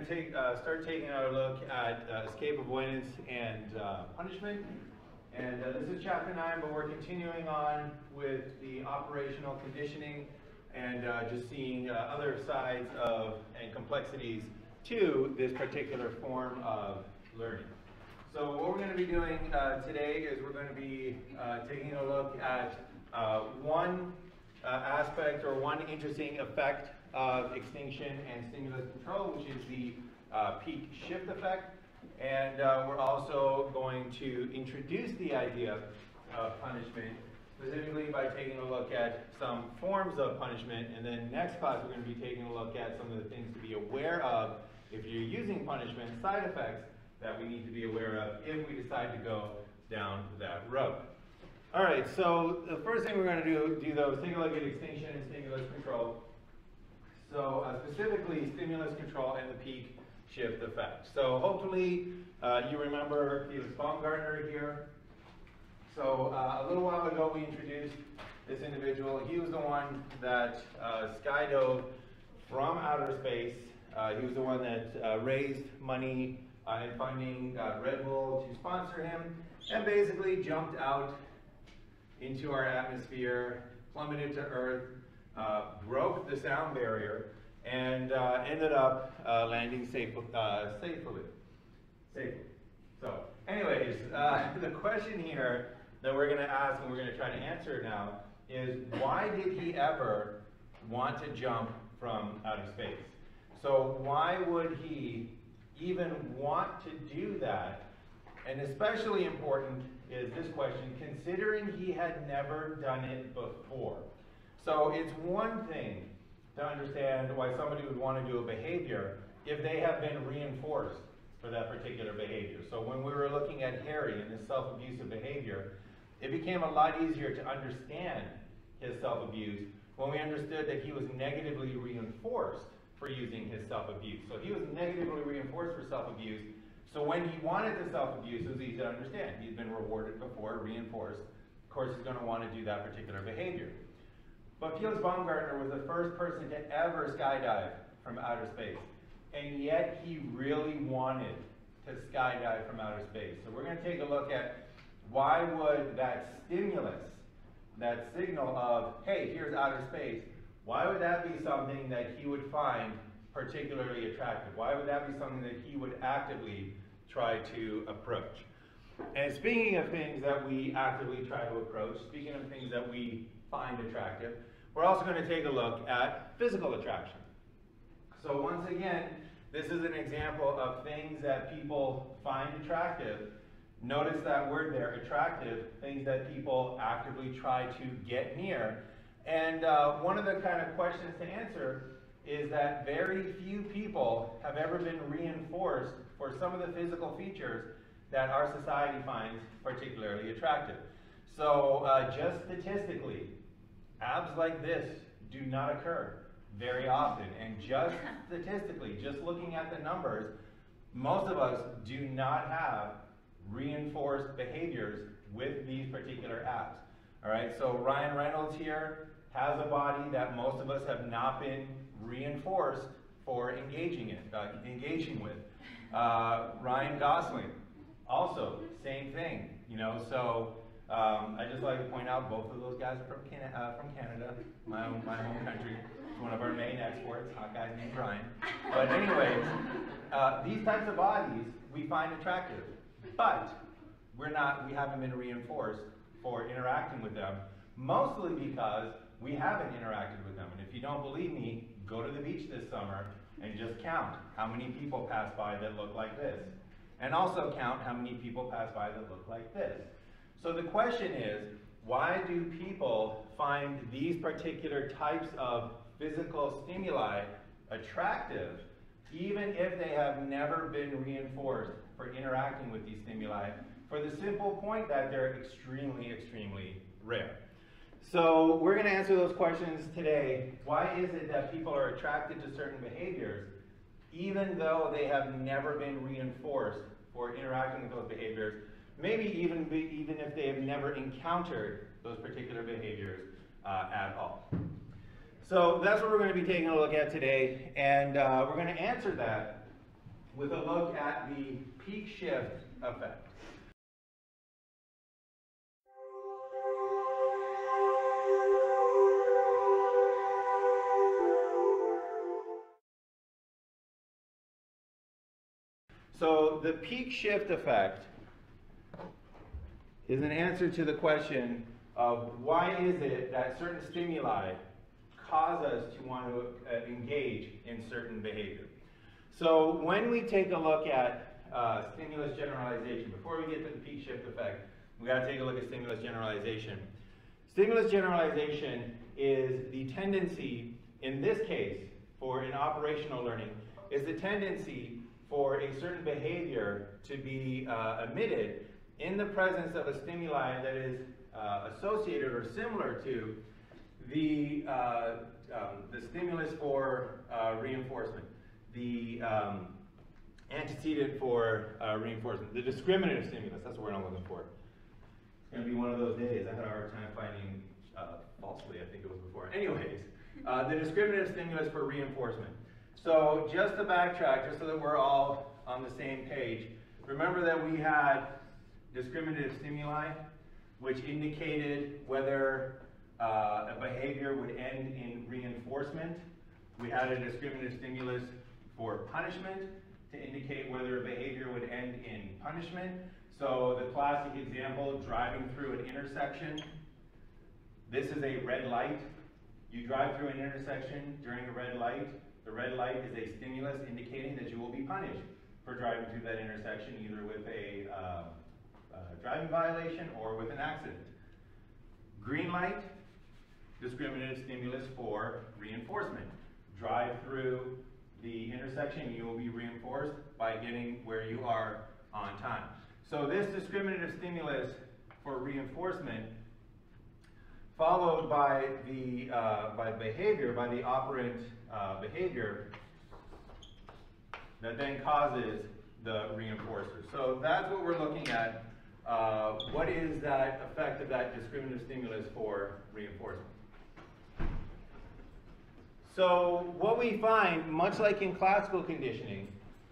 to start taking a look at escape, avoidance, and punishment. And this is chapter 9, but we're continuing on with the operational conditioning and just seeing other sides of and complexities to this particular form of learning. So what we're going to be doing today is we're going to be taking a look at one aspect or one interesting effect of extinction and stimulus control, which is the peak shift effect. And we're also going to introduce the idea of punishment, specifically by taking a look at some forms of punishment. And then next class, we're going to be taking a look at some of the things to be aware of if you're using punishment, side effects that we need to be aware of if we decide to go down that road. All right, so the first thing we're going to do though is take a look at extinction and stimulus control. So specifically stimulus control and the peak shift effect. So hopefully you remember Felix Baumgartner here. So a little while ago we introduced this individual. He was the one that skydove from outer space. He was the one that raised money and funding Red Bull to sponsor him, and basically jumped out into our atmosphere, plummeted to Earth, broke the sound barrier, and ended up landing safely. So anyways, the question here that we're going to ask and we're going to try to answer now is, why did he ever want to jump from outer space? So why would he even want to do that? And especially important is this question, considering he had never done it before. So it's one thing to understand why somebody would want to do a behavior if they have been reinforced for that particular behavior. So when we were looking at Harry and his self-abusive behavior, it became a lot easier to understand his self-abuse when we understood that he was negatively reinforced for using his self-abuse. So he was negatively reinforced for self-abuse. So when he wanted to self-abuse, it was easy to understand. He's been rewarded before, reinforced. Of course, he's going to want to do that particular behavior. But Felix Baumgartner was the first person to ever skydive from outer space. And yet he really wanted to skydive from outer space. So we're going to take a look at why would that stimulus, that signal of, hey, here's outer space, why would that be something that he would find particularly attractive? Why would that be something that he would actively try to approach? And speaking of things that we actively try to approach, speaking of things that we find attractive, we're also going to take a look at physical attraction. So once again, this is an example of things that people find attractive. Notice that word there, attractive, things that people actively try to get near. And one of the kind of questions to answer is that very few people have ever been reinforced for some of the physical features that our society finds particularly attractive. So just statistically, abs like this do not occur very often. And just statistically, just looking at the numbers, most of us do not have reinforced behaviors with these particular abs. All right, so Ryan Reynolds here has a body that most of us have not been reinforced for engaging with. Ryan Gosling, also same thing. You know, so I just like to point out both of those guys are from Canada, my home country. It's one of our main exports. Hot guy named Ryan. But anyways, these types of bodies we find attractive, but we haven't been reinforced for interacting with them, mostly because we haven't interacted with them. And if you don't believe me, go to the beach this summer and just count how many people pass by that look like this. And also count how many people pass by that look like this. So the question is, why do people find these particular types of physical stimuli attractive, even if they have never been reinforced for interacting with these stimuli, for the simple point that they're extremely, extremely rare? So we're going to answer those questions today. Why is it that people are attracted to certain behaviors even though they have never been reinforced for interacting with those behaviors, maybe even if they have never encountered those particular behaviors at all? So that's what we're going to be taking a look at today, and we're going to answer that with a look at the peak shift effect. So the peak shift effect is an answer to the question of why is it that certain stimuli cause us to want to engage in certain behavior. So when we take a look at stimulus generalization, before we get to the peak shift effect, we got to take a look at stimulus generalization. Stimulus generalization is the tendency, in this case, for in operational learning, is the tendency for a certain behavior to be emitted in the presence of a stimuli that is associated or similar to the stimulus for reinforcement, the antecedent for reinforcement, the discriminative stimulus. That's the word I'm looking for. It's going to be one of those days. I had a hard time finding falsely, I think it was before. Anyways, the discriminative stimulus for reinforcement. So just to backtrack, just so that we're all on the same page, remember that we had discriminative stimuli, which indicated whether a behavior would end in reinforcement. We had a discriminative stimulus for punishment to indicate whether a behavior would end in punishment. So the classic example, driving through an intersection. This is a red light. You drive through an intersection during a red light. The red light is a stimulus indicating that you will be punished for driving through that intersection, either with a driving violation or with an accident. Green light, discriminative stimulus for reinforcement. Drive through the intersection, you will be reinforced by getting where you are on time. So this discriminative stimulus for reinforcement, followed by the behavior, by the operant behavior, that then causes the reinforcer. So that's what we're looking at. What is that effect of that discriminative stimulus for reinforcement? So what we find, much like in classical conditioning,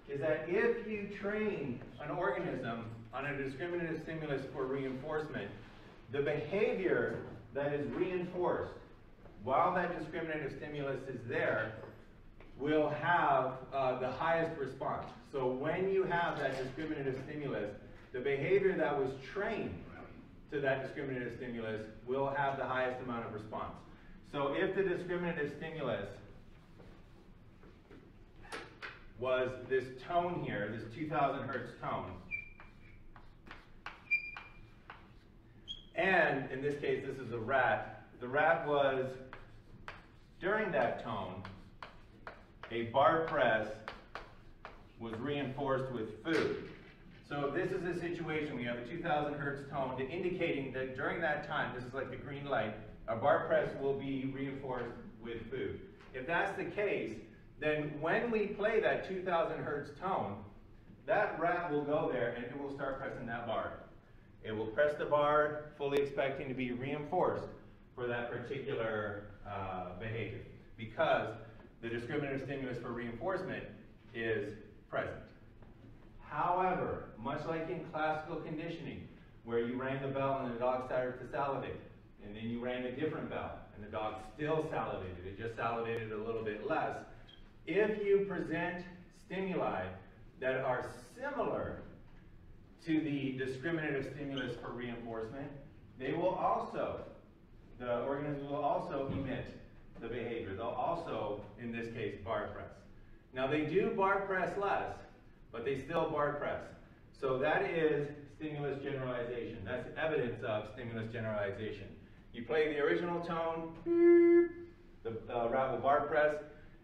is that if you train an organism on a discriminative stimulus for reinforcement, the behavior that is reinforced while that discriminative stimulus is there will have the highest response. So when you have that discriminative stimulus, the behavior that was trained to that discriminative stimulus will have the highest amount of response. So if the discriminative stimulus was this tone here, this 2000 hertz tone, and in this case this is a rat, the rat was, during that tone, a bar press was reinforced with food. So this is a situation, we have a 2000 hertz tone indicating that during that time, this is like the green light, a bar press will be reinforced with food. If that's the case, then when we play that 2000 hertz tone, that rat will go there and it will start pressing that bar. It will press the bar, fully expecting to be reinforced for that particular behavior, because the discriminative stimulus for reinforcement is present. However, much like in classical conditioning, where you rang the bell and the dog started to salivate, and then you rang a different bell and the dog still salivated, it just salivated a little bit less, if you present stimuli that are similar to the discriminative stimulus for reinforcement, they will also, the organism will also emit the behavior. They'll also, in this case, bar press. Now they do bar press less, but they still bar press. So that is stimulus generalization. That's evidence of stimulus generalization. You play the original tone, the rat will bar press.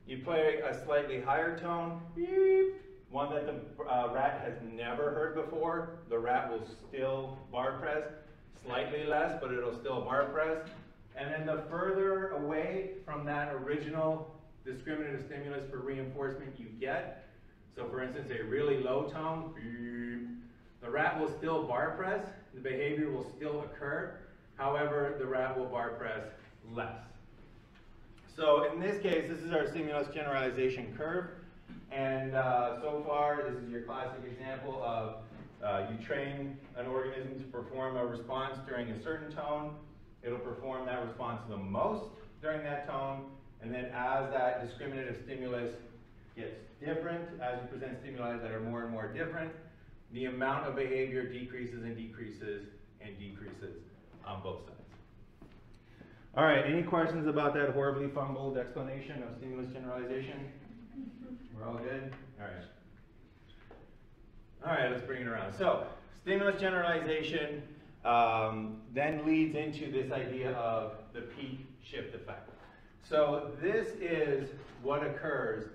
You play a slightly higher tone, one that the rat has never heard before, the rat will still bar press, slightly less, but it'll still bar press. And then the further away from that original discriminative stimulus for reinforcement you get, so for instance a really low tone, the rat will still bar press, the behavior will still occur, however the rat will bar press less. So in this case, this is our stimulus generalization curve. And so far, this is your classic example of you train an organism to perform a response during a certain tone. It'll perform that response the most during that tone, and then as that discriminative stimulus gets different, as you present stimuli that are more and more different, the amount of behavior decreases and decreases and decreases on both sides. All right, any questions about that horribly fumbled explanation of stimulus generalization? We're all good? All right. All right, let's bring it around. So, stimulus generalization then leads into this idea of the peak shift effect. So this is what occurs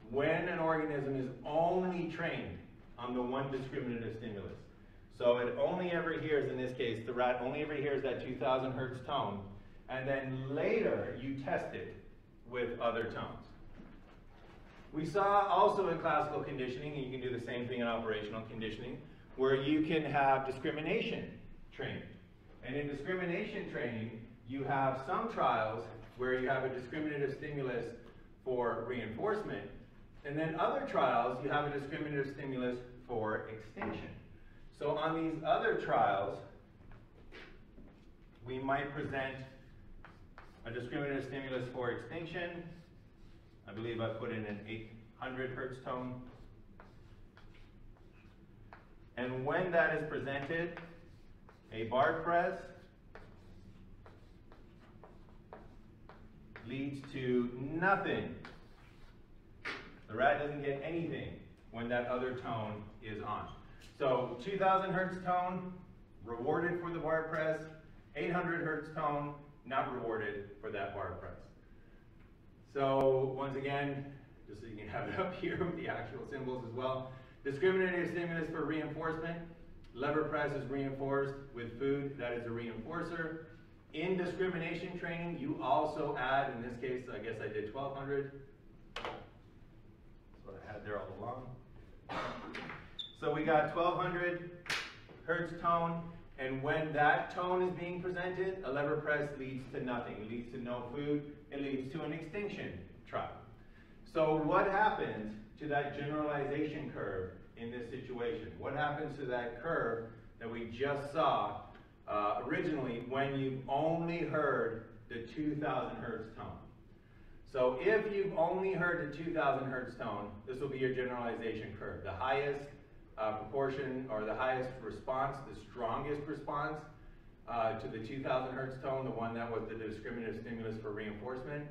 when an organism is only trained on the one discriminative stimulus. So it only ever hears, in this case, the rat only ever hears that 2000 hertz tone, and then later you test it with other tones. We saw also in classical conditioning, and you can do the same thing in operational conditioning, where you can have discrimination training. And in discrimination training, you have some trials where you have a discriminative stimulus for reinforcement, and then other trials, you have a discriminative stimulus for extinction. So on these other trials, we might present a discriminative stimulus for extinction. I believe I put in an 800 hertz tone. And when that is presented, a bar press leads to nothing. The rat doesn't get anything when that other tone is on. So 2000 hertz tone, rewarded for the bar press. 800 hertz tone, not rewarded for that bar press. So once again, just so you can have it up here with the actual symbols as well. Discriminative stimulus for reinforcement. Lever press is reinforced with food, that is a reinforcer. In discrimination training, you also add, in this case, I guess I did 1200. That's what I had there all along. So we got 1200 hertz tone, and when that tone is being presented, a lever press leads to nothing. It leads to no food. It leads to an extinction trial. So what happens to that generalization curve in this situation? What happens to that curve that we just saw originally when you've only heard the 2000 hertz tone? So if you've only heard the 2000 hertz tone, this will be your generalization curve. The highest proportion, or the highest response, the strongest response to the 2000 hertz tone, the one that was the discriminative stimulus for reinforcement,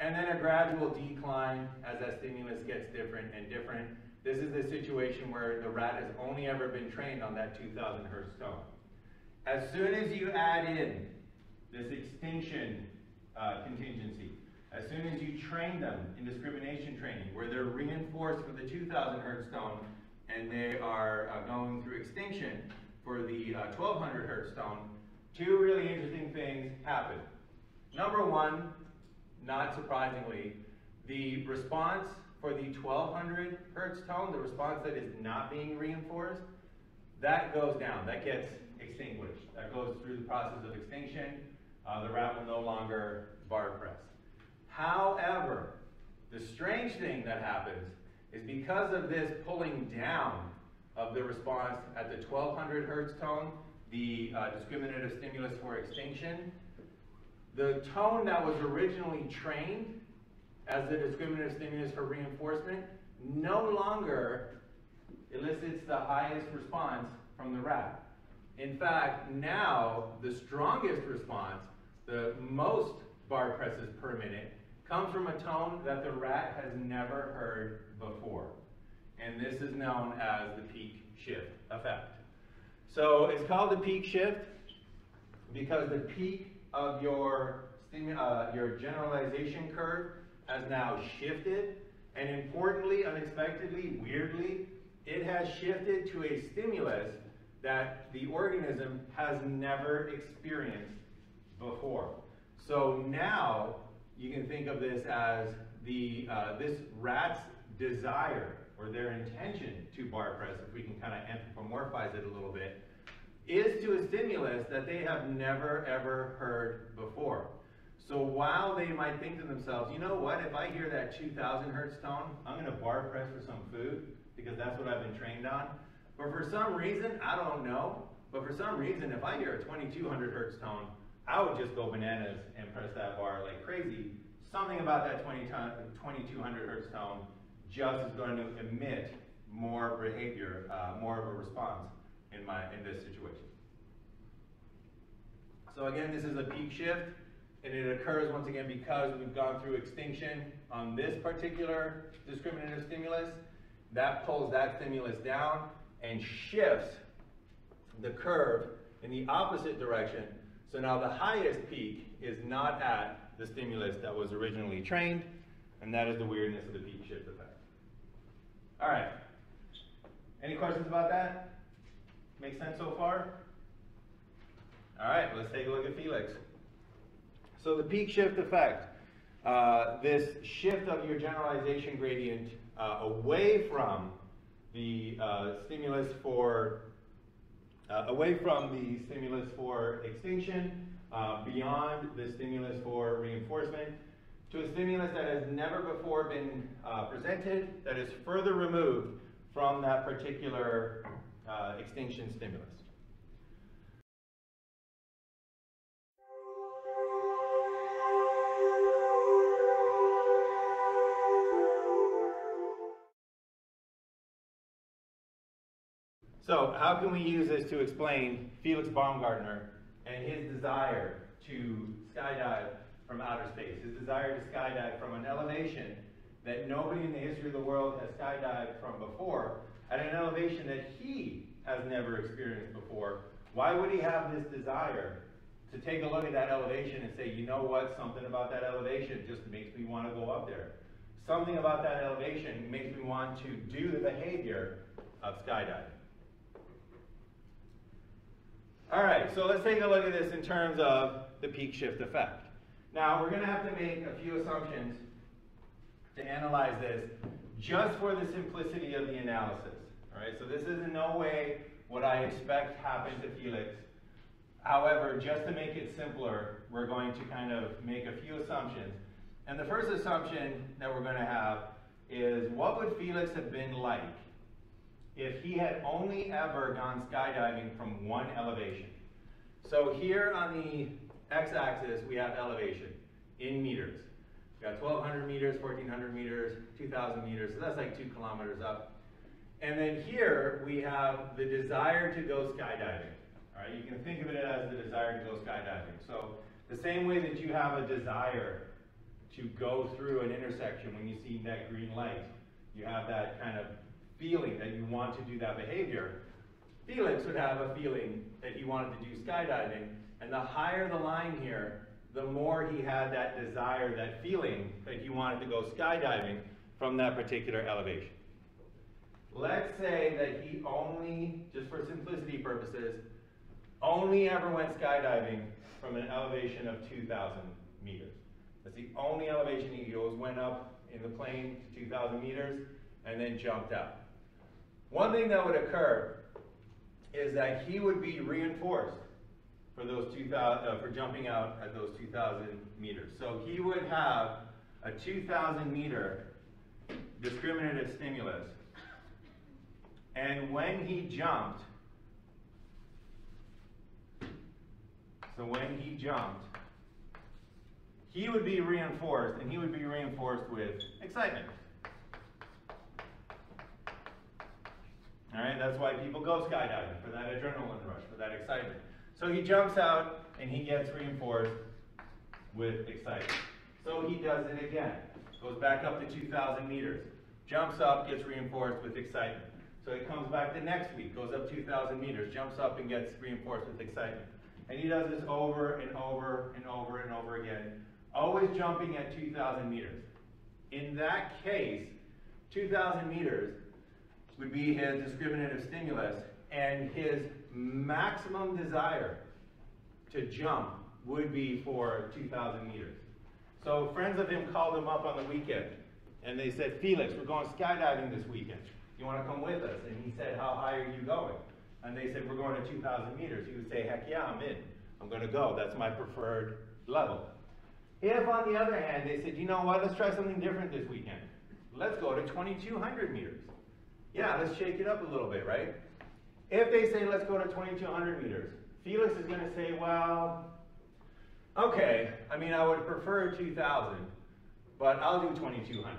and then a gradual decline as that stimulus gets different and different. This is the situation where the rat has only ever been trained on that 2000 hertz tone. As soon as you add in this extinction contingency, as soon as you train them in discrimination training, where they're reinforced for the 2000 hertz tone, and they are going through extinction for the 1200 hertz tone, two really interesting things happen. Number one, not surprisingly, the response for the 1200 hertz tone, the response that is not being reinforced, that goes down, that gets extinguished. That goes through the process of extinction. The rat will no longer bar press. However, the strange thing that happens is because of this pulling down of the response at the 1200 hertz tone, the discriminative stimulus for extinction, the tone that was originally trained as the discriminative stimulus for reinforcement no longer elicits the highest response from the rat. In fact, now the strongest response, the most bar presses per minute, comes from a tone that the rat has never heard before. And this is known as the peak shift effect. So it's called the peak shift because the peak of your generalization curve has now shifted, and importantly, unexpectedly, weirdly, it has shifted to a stimulus that the organism has never experienced before. So now you can think of this as this rat's desire, or their intention to bar press, if we can kind of anthropomorphize it a little bit, is to a stimulus that they have never ever heard before. So while they might think to themselves, you know what, if I hear that 2,000 hertz tone, I'm going to bar press for some food because that's what I've been trained on. But for some reason, I don't know, but for some reason, if I hear a 2,200 hertz tone, I would just go bananas and press that bar like crazy. Something about that 2,200 hertz tone just is going to emit more behavior, more of a response in this situation. So again, this is a peak shift, and it occurs once again because we've gone through extinction on this particular discriminative stimulus. That pulls that stimulus down and shifts the curve in the opposite direction. So now the highest peak is not at the stimulus that was originally trained, and that is the weirdness of the peak shift effect. All right. Any questions about that? Make sense so far? All right, let's take a look at Felix. So the peak shift effect, this shift of your generalization gradient away from the stimulus for extinction, beyond the stimulus for reinforcement, to a stimulus that has never before been presented, that is further removed from that particular extinction stimulus. So how can we use this to explain Felix Baumgartner and his desire to skydive from outer space, his desire to skydive from an elevation that nobody in the history of the world has skydived from before, at an elevation that he has never experienced before? Why would he have this desire to take a look at that elevation and say, you know what, something about that elevation just makes me want to go up there. Something about that elevation makes me want to do the behavior of skydiving. All right, so let's take a look at this in terms of the peak shift effect. Now, we're going to have to make a few assumptions to analyze this just for the simplicity of the analysis. All right, so this is in no way what I expect happened to Felix. However, just to make it simpler, we're going to kind of make a few assumptions. And the first assumption that we're going to have is, what would Felix have been like if he had only ever gone skydiving from one elevation? So here on the x-axis, we have elevation in meters. We got 1,200 meters, 1,400 meters, 2,000 meters, so that's like 2 kilometers up. And then here we have the desire to go skydiving. All right, you can think of it as the desire to go skydiving. So the same way that you have a desire to go through an intersection when you see that green light, you have that kind of feeling that you want to do that behavior. Felix would have a feeling that he wanted to do skydiving, and the higher the line here, the more he had that desire, that feeling that he wanted to go skydiving from that particular elevation. Let's say that he only, just for simplicity purposes, only ever went skydiving from an elevation of 2,000 meters. That's the only elevation he goes, went up in the plane to 2,000 meters and then jumped out. One thing that would occur is that he would be reinforced for those for jumping out at those 2,000 meters. So he would have a 2,000 meter discriminative stimulus, and when he jumped, he would be reinforced, and he would be reinforced with excitement. All right, that's why people go skydiving, for that adrenaline rush, for that excitement. So he jumps out and he gets reinforced with excitement. So he does it again. Goes back up to 2,000 meters. Jumps up, gets reinforced with excitement. So he comes back the next week, goes up 2,000 meters, jumps up and gets reinforced with excitement. And he does this over and over and over and over again, always jumping at 2,000 meters. In that case, 2,000 meters would be his discriminative stimulus, and his maximum desire to jump would be for 2,000 meters. So friends of him called him up on the weekend, and they said, Felix, we're going skydiving this weekend. You want to come with us? And he said, how high are you going? And they said, we're going to 2,000 meters. He would say, heck yeah, I'm in. I'm going to go. That's my preferred level. If, on the other hand, they said, you know what, let's try something different this weekend. Let's go to 2,200 meters. Yeah, let's shake it up a little bit, right? If they say, let's go to 2,200 meters, Felix is going to say, well, okay, I mean, I would prefer 2,000, but I'll do 2,200,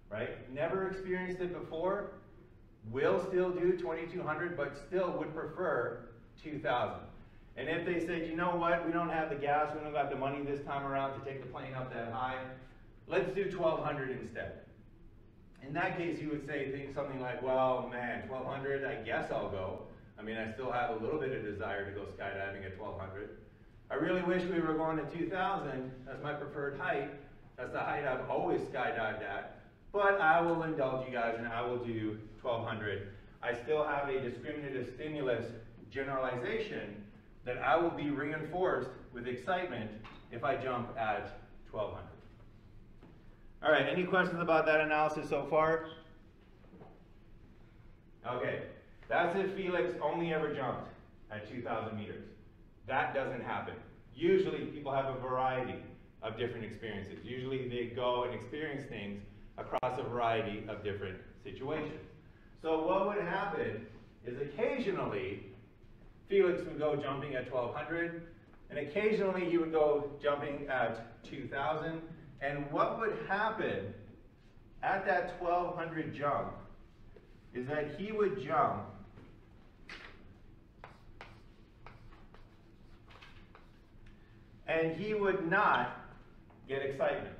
right? Never experienced it before, will still do 2,200, but still would prefer 2,000. And if they said, you know what, we don't have the gas, we don't got the money this time around to take the plane up that high, let's do 1,200 instead. In that case, you would say something like, well, man, 1,200, I guess I'll go. I mean, I still have a little bit of desire to go skydiving at 1,200. I really wish we were going to 2,000. That's my preferred height. That's the height I've always skydived at. But I will indulge you guys and I will do 1,200. I still have a discriminative stimulus generalization that I will be reinforced with excitement if I jump at 1,200. All right, any questions about that analysis so far? Okay, that's if Felix only ever jumped at 2,000 meters. That doesn't happen. Usually people have a variety of different experiences. Usually they go and experience things across a variety of different situations. So what would happen is occasionally Felix would go jumping at 1,200, and occasionally he would go jumping at 2,000. And what would happen at that 1,200 jump is that he would jump and he would not get excitement.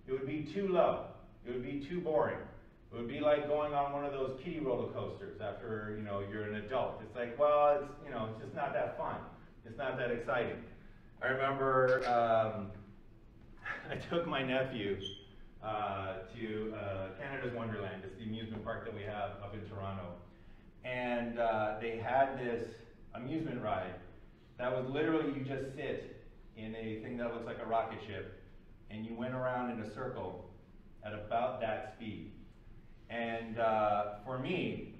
It would be too low. It would be too boring. It would be like going on one of those kiddie roller coasters after, you're an adult. It's like, well, it's just not that fun. It's not that exciting. I remember I took my nephew to Canada's Wonderland. It's the amusement park that we have up in Toronto. And they had this amusement ride that was literally, you just sit in a thing that looks like a rocket ship, and you went around in a circle at about that speed. And for me,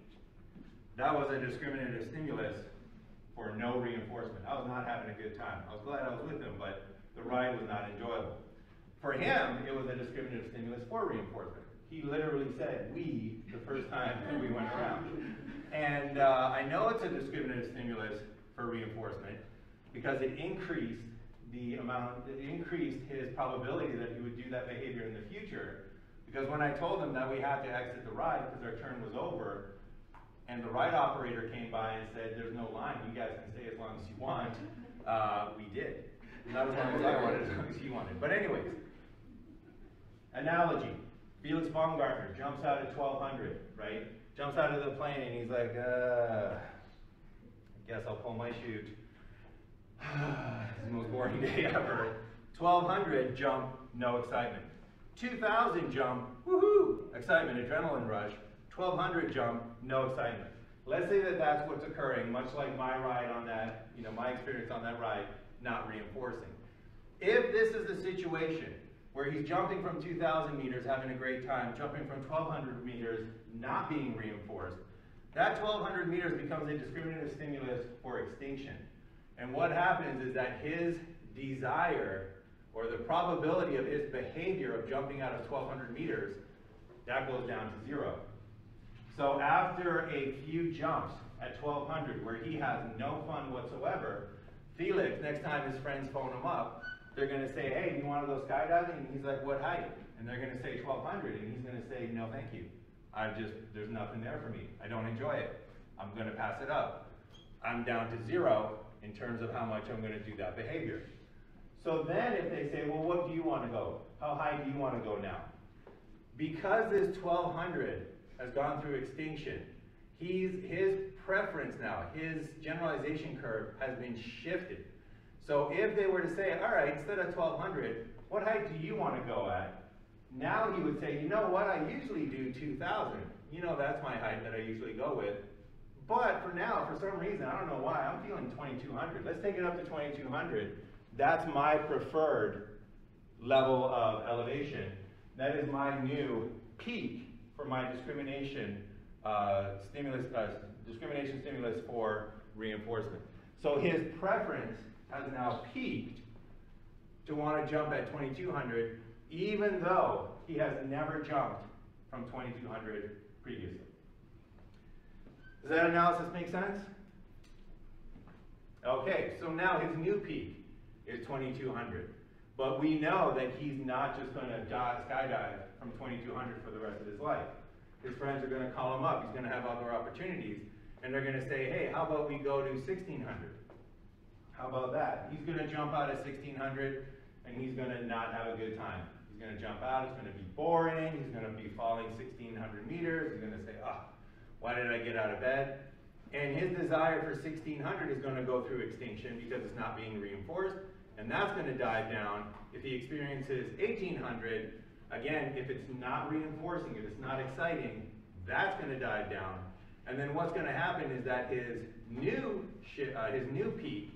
that was a discriminative stimulus for no reinforcement. I was not having a good time. I was glad I was with him, but the ride was not enjoyable. For him, it was a discriminative stimulus for reinforcement. He literally said "we" the first time that we went around. And I know it's a discriminative stimulus for reinforcement because it increased his probability that he would do that behavior in the future. Because when I told him that we had to exit the ride because our turn was over, and the ride operator came by and said, there's no line, you guys can stay as long as you want, we did. Not as long as I wanted, as long as he wanted. But anyways, analogy. Felix Baumgartner jumps out at 1,200, right? Jumps out of the plane and he's like, I guess I'll pull my chute. It's the most boring day ever. 1,200 jump, no excitement. 2,000 jump, woohoo, excitement, adrenaline rush. 1,200 jump, no excitement. Let's say that that's what's occurring, much like my ride on that, my experience on that ride, not reinforcing. If this is the situation where he's jumping from 2,000 meters, having a great time, jumping from 1,200 meters, not being reinforced, that 1,200 meters becomes a discriminative stimulus for extinction. And what happens is that his desire, or the probability of his behavior of jumping out of 1,200 meters, that goes down to 0. So after a few jumps at 1,200 where he has no fun whatsoever, Felix, next time his friends phone him up, they're going to say, hey, do you want to go skydiving? And he's like, what height? And they're going to say 1,200, and he's going to say, no, thank you. There's nothing there for me. I don't enjoy it. I'm going to pass it up. I'm down to 0 in terms of how much I'm going to do that behavior. So then if they say, well, what do you want to go? How high do you want to go now? Because this 1,200 has gone through extinction, his preference now, his generalization curve has been shifted. So if they were to say, all right, instead of 1,200, what height do you want to go at? Now he would say, you know what, I usually do 2,000. That's my height that I usually go with. But for now, for some reason, I don't know why, I'm feeling 2,200. Let's take it up to 2,200. That's my preferred level of elevation. That is my new peak for my discrimination stimulus for reinforcement. So his preference has now peaked to want to jump at 2200, even though he has never jumped from 2200 previously. Does that analysis make sense? Okay, so now his new peak is 2200. But we know that he's not just going to skydive from 2200 for the rest of his life. His friends are going to call him up. He's going to have other opportunities. And they're going to say, hey, how about we go to 1600? How about that? He's going to jump out at 1600 and he's going to not have a good time. He's going to jump out. It's going to be boring. He's going to be falling 1600 meters. He's going to say, why did I get out of bed? And his desire for 1600 is going to go through extinction because it's not being reinforced. And that's going to dive down. If he experiences 1800, again, if it's not reinforcing, if it's not exciting, that's going to dive down. And then what's going to happen is that his new peak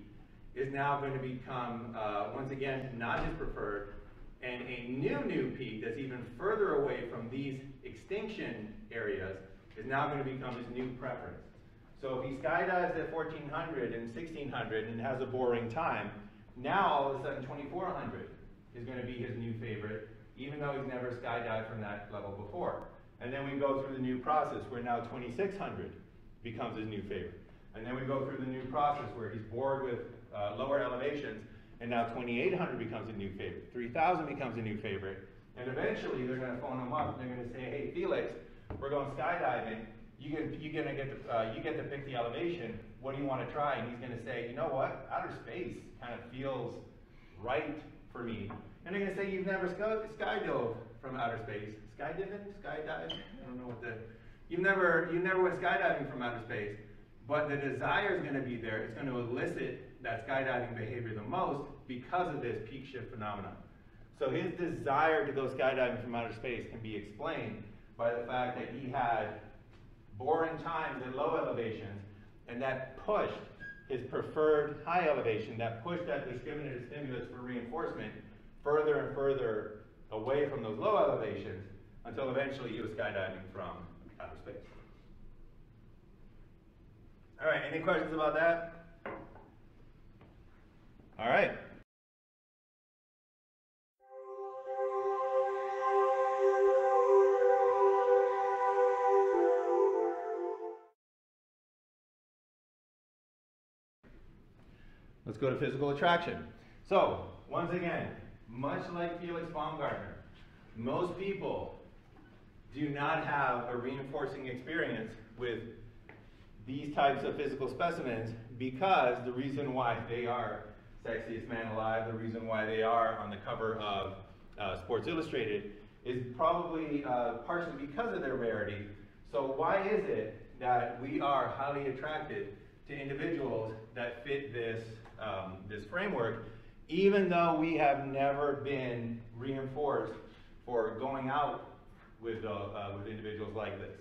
is now going to become, once again, not his preferred, and a new peak that's even further away from these extinction areas is now going to become his new preference. So if he skydives at 1400 and 1600 and has a boring time, now all of a sudden 2400 is going to be his new favorite, even though he's never skydived from that level before. And then we go through the new process where now 2600 becomes his new favorite. And then we go through the new process where he's bored with lower elevations, and now 2800 becomes a new favorite. 3000 becomes a new favorite. And eventually they're going to phone him up and they're going to say, hey, Felix, we're going skydiving. You get to pick the elevation. What do you want to try? And he's going to say, you know what? Outer space kind of feels right for me. And they're going to say, you've never skydove from outer space. Skydiving? Skydive? I don't know what the... You never went skydiving from outer space, but the desire is going to be there. It's going to elicit that skydiving behavior the most because of this peak shift phenomenon. So his desire to go skydiving from outer space can be explained by the fact that he had boring times at low elevations, and that pushed his preferred high elevation, that pushed that discriminative stimulus for reinforcement further and further away from those low elevations until eventually he was skydiving from outer space. All right, any questions about that? All right. Let's go to physical attraction. So, once again, much like Felix Baumgartner, most people do not have a reinforcing experience with these types of physical specimens because the reason why they are sexiest man alive, the reason why they are on the cover of Sports Illustrated is probably partially because of their rarity. So why is it that we are highly attracted to individuals that fit this, this framework, even though we have never been reinforced for going out with individuals like this?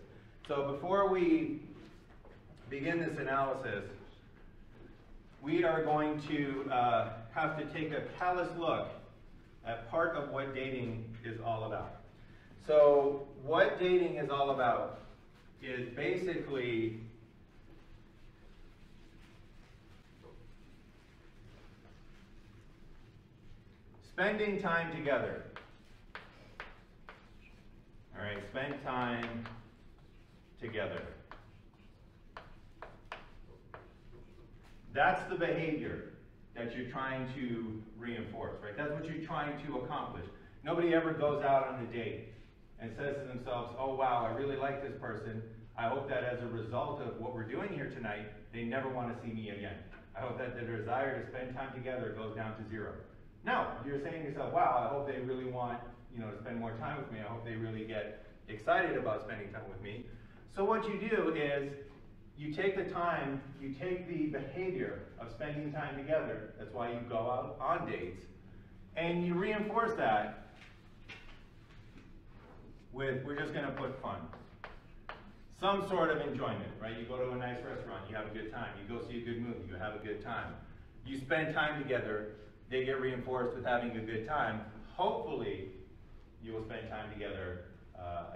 So before we begin this analysis, we are going to have to take a callous look at part of what dating is all about. So what dating is all about is basically spending time together. All right, spend time together. That's the behavior that you're trying to reinforce, right? That's what you're trying to accomplish. Nobody ever goes out on a date and says to themselves, oh wow, I really like this person. I hope that as a result of what we're doing here tonight, they never want to see me again. I hope that the desire to spend time together goes down to zero. No, you're saying to yourself, wow, I hope they really want, to spend more time with me. I hope they really get excited about spending time with me. So what you do is you take the time, you take the behavior of spending time together, that's why you go out on dates, and you reinforce that with, we're just going to put fun. Some sort of enjoyment, right? You go to a nice restaurant, you have a good time. You go see a good movie, you have a good time. You spend time together, they get reinforced with having a good time. Hopefully, you will spend time together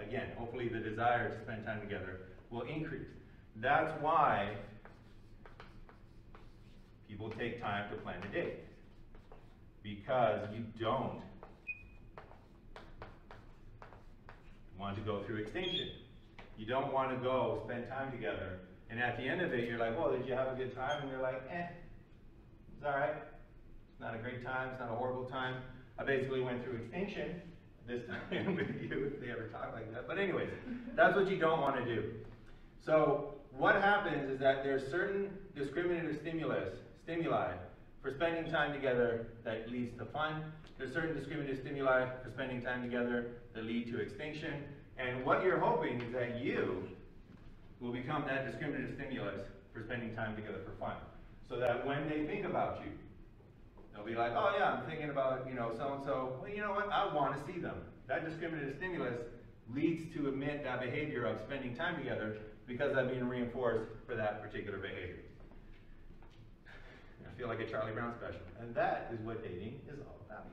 again. Hopefully the desire to spend time together will increase. That's why people take time to plan a date. because you don't want to go through extinction. You don't want to go spend time together, and at the end of it, you're like, well, did you have a good time? And you're like, it's all right. It's not a great time. It's not a horrible time. I basically went through extinction this time with you, if they ever talk like that. But anyways, that's what you don't want to do. So what happens is that there's certain discriminative stimuli for spending time together that leads to fun. There's certain discriminative stimuli for spending time together that lead to extinction. And what you're hoping is that you will become that discriminative stimulus for spending time together for fun. So that when they think about you, they'll be like, oh yeah, I'm thinking about, so-and-so. Well, you know what? I want to see them. That discriminative stimulus leads to emit that behavior of spending time together because I'm being reinforced for that particular behavior. I feel like a Charlie Brown special. And that is what dating is all about.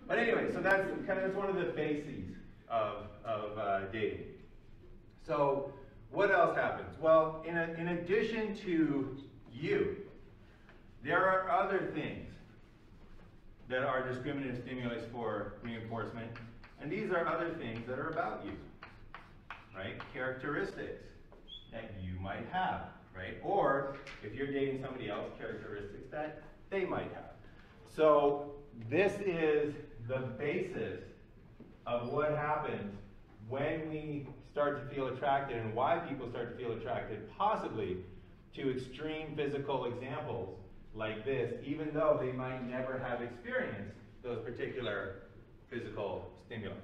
But anyway, so that's one of the bases of dating. So what else happens? Well, in addition to you, there are other things that are discriminative stimulus for reinforcement, and these are other things that are about you, right? Characteristics that you might have, right? Or if you're dating somebody else, characteristics that they might have. So this is the basis of what happens when we start to feel attracted and why people start to feel attracted possibly to extreme physical examples like this, even though they might never have experienced those particular physical stimuli.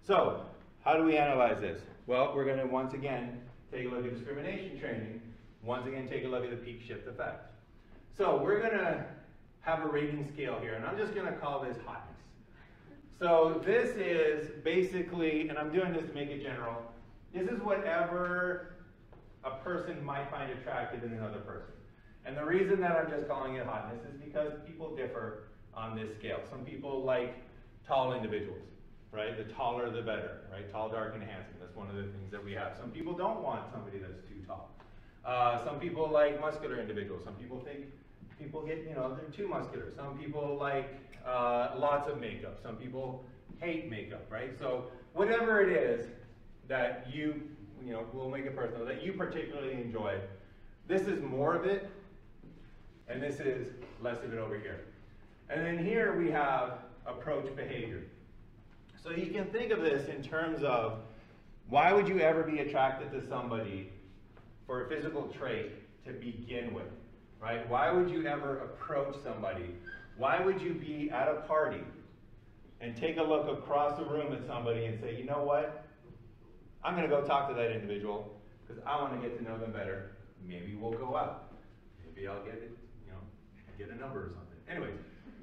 So, how do we analyze this? Well, we're going to once again take a look at discrimination training, once again take a look at the peak shift effect. So, we're going to have a rating scale here, and I'm just going to call this hotness. So, this is basically, and I'm doing this to make it general, this is whatever a person might find attractive in another person. And the reason that I'm just calling it hotness is because people differ on this scale. Some people like tall individuals, right? The taller the better, right? Tall, dark, and handsome. That's one of the things that we have. Some people don't want somebody that's too tall. Some people like muscular individuals. Some people think people get, they're too muscular. Some people like lots of makeup. Some people hate makeup, right? So whatever it is that we'll make it personal, that you particularly enjoy, this is more of it, and this is less of it over here. And then here we have approach behavior. So you can think of this in terms of why would you ever be attracted to somebody for a physical trait to begin with, right? Why would you ever approach somebody? Why would you be at a party and take a look across the room at somebody and say, you know what? I'm going to go talk to that individual because I want to get to know them better. Maybe we'll go out. Maybe I'll get it, get a number or something. Anyways,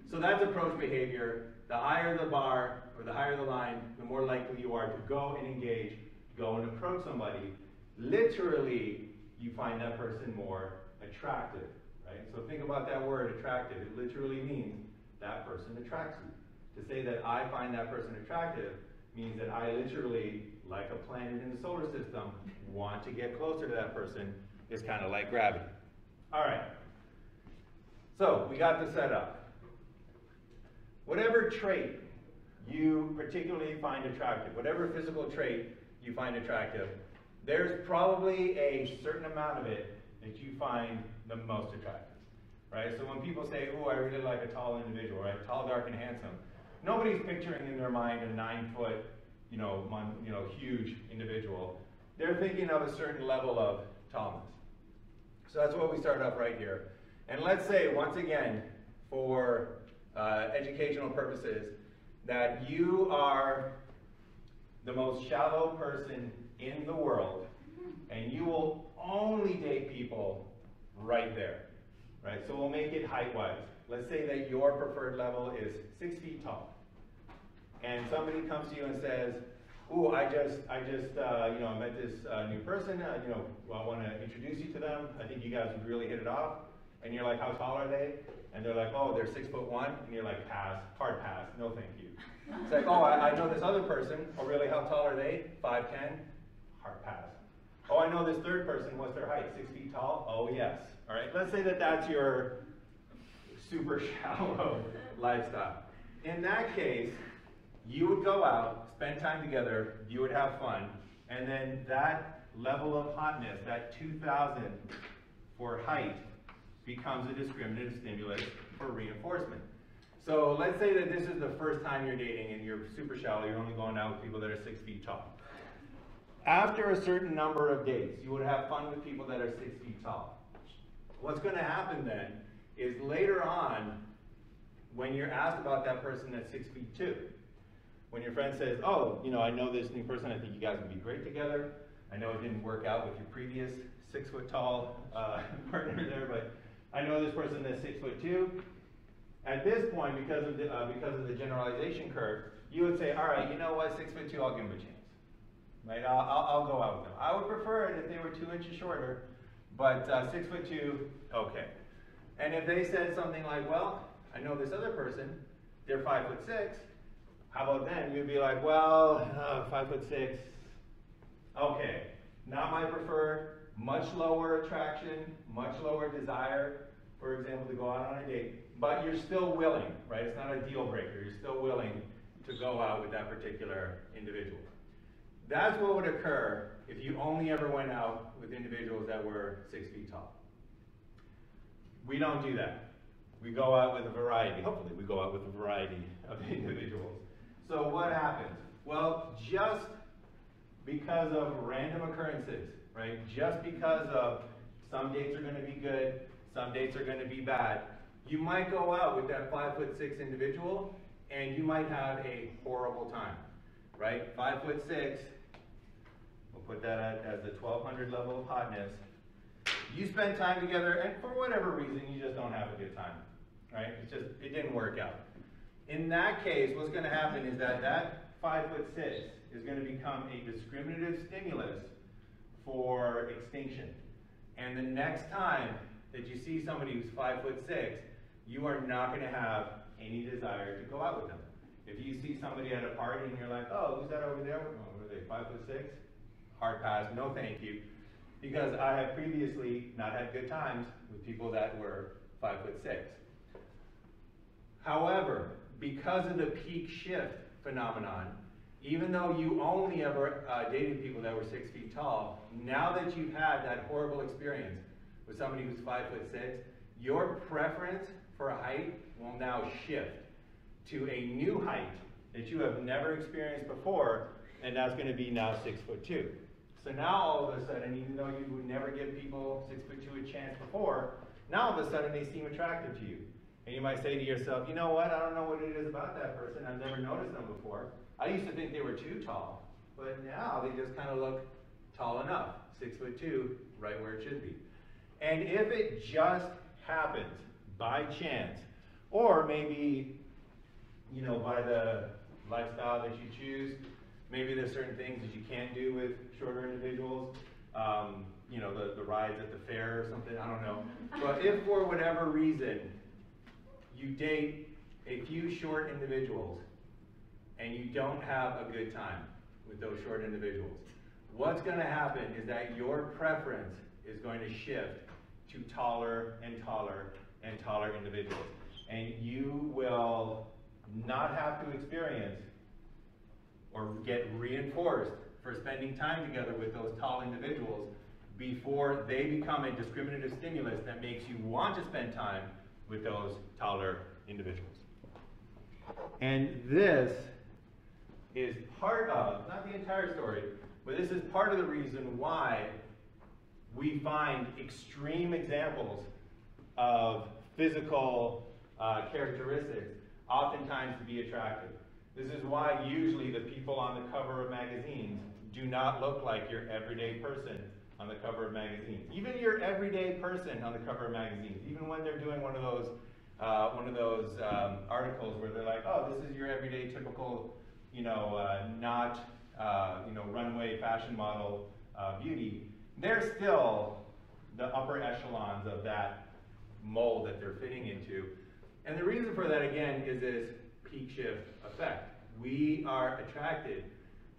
so that's approach behavior. The higher the bar or the higher the line, the more likely you are to go and engage, go and approach somebody. Literally, you find that person more attractive, right? So think about that word, attractive. It literally means that person attracts you. To say that I find that person attractive means that I literally, like a planet in the solar system, want to get closer to that person. It's kind of like gravity. All right. So we got the setup. Whatever trait you particularly find attractive, whatever physical trait you find attractive, there's probably a certain amount of it that you find the most attractive, right? So when people say, oh, I really like a tall individual, right? Tall, dark, and handsome. Nobody's picturing in their mind a 9-foot, huge individual. They're thinking of a certain level of tallness. So that's what we start off right here. And let's say, once again, for educational purposes, that you are the most shallow person in the world, and you will only date people right there, right? So we'll make it height-wise. Let's say that your preferred level is 6 feet tall, and somebody comes to you and says, "Ooh, I just met this new person. I want to introduce you to them. I think you guys would really hit it off." And you're like, "How tall are they?" And they're like, "Oh, they're 6'1", and you're like, "Pass, hard pass, no thank you." It's like, "Oh, I know this other person. Oh, really? How tall are they? 5'10", hard pass. Oh, I know this third person. What's their height? 6 feet tall? Oh, yes. All right. Let's say that that's your super shallow lifestyle. In that case, you would go out, spend time together, you would have fun, and then that level of hotness, that 2,000 for height, becomes a discriminative stimulus for reinforcement. So let's say that this is the first time you're dating and you're super shallow, you're only going out with people that are 6 feet tall. After a certain number of dates, you would have fun with people that are 6 feet tall. What's going to happen then is later on, when you're asked about that person that's 6 feet 2, when your friend says, oh, you know, I know this new person, I think you guys would be great together. I know it didn't work out with your previous 6 foot tall partner there, but I know this person that's 6 foot 2. At this point, because of the generalization curve, you would say, all right, you know what, 6 foot 2, I'll give him a chance. Right? I'll go out with them. I would prefer it if they were 2 inches shorter, but 6 foot 2, okay. And if they said something like, well, I know this other person, they're 5 foot 6, how about then? You'd be like, well, 5 foot 6, okay, not my preferred, much lower attraction, much lower desire, for example, to go out on a date, but you're still willing, right? It's not a deal breaker. You're still willing to go out with that particular individual. That's what would occur if you only ever went out with individuals that were 6 feet tall. We don't do that. We go out with a variety. Hopefully we go out with a variety of individuals. So what happens? Well, just because of random occurrences, right? Just because of some dates are going to be good, some dates are going to be bad, you might go out with that 5 foot 6 individual and you might have a horrible time, right? 5 foot 6, we'll put that at as the 1200 level of hotness. You spend time together and for whatever reason you just don't have a good time, right? It didn't work out. In that case, what's going to happen is that 5 foot 6 is going to become a discriminative stimulus for extinction. And the next time that you see somebody who's 5 foot 6, you are not going to have any desire to go out with them. If you see somebody at a party and you're like, oh, who's that over there? Oh, what are they, 5 foot 6? Hard pass, no thank you. Because I have previously not had good times with people that were 5 foot 6. However, because of the peak shift phenomenon, even though you only ever dated people that were 6 feet tall, now that you've had that horrible experience with somebody who's 5 foot 6, your preference for a height will now shift to a new height that you have never experienced before, and that's going to be now 6 foot 2. So now all of a sudden, even though you would never give people 6 foot 2 a chance before, now all of a sudden they seem attractive to you. And you might say to yourself, you know what, I don't know what it is about that person, I've never noticed them before. I used to think they were too tall, but now they just kind of look tall enough, 6 foot 2, right where it should be. And if it just happens by chance, or maybe, you know, by the lifestyle that you choose, maybe there's certain things that you can't do with shorter individuals, you know, the rides at the fair or something, I don't know. But if for whatever reason you date a few short individuals and you don't have a good time with those short individuals, what's going to happen is that your preference is going to shift to taller and taller and taller individuals. And you will not have to experience or get reinforced for spending time together with those tall individuals before they become a discriminative stimulus that makes you want to spend time with those taller individuals. And this is part of, not the entire story, but this is part of the reason why we find extreme examples of physical characteristics oftentimes to be attractive. This is why usually the people on the cover of magazines do not look like your everyday person on the cover of magazines. Even your everyday person on the cover of magazines, even when they're doing one of those articles where they're like, oh, this is your everyday typical, you know, runway fashion model beauty, they're still the upper echelons of that mold that they're fitting into. And the reason for that, again, is this peak shift effect. We are attracted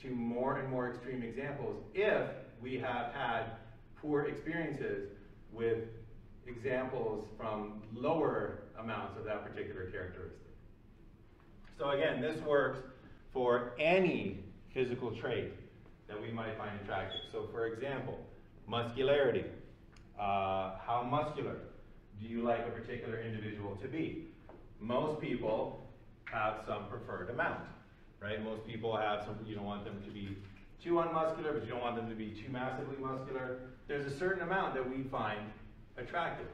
to more and more extreme examples if we have had poor experiences with examples from lower amounts of that particular characteristic. So again, this works for any physical trait that we might find attractive. So for example, muscularity. How muscular do you like a particular individual to be? Most people have some preferred amount, right? Most people have some, you don't want them to be too unmuscular, but you don't want them to be too massively muscular. There's a certain amount that we find attractive.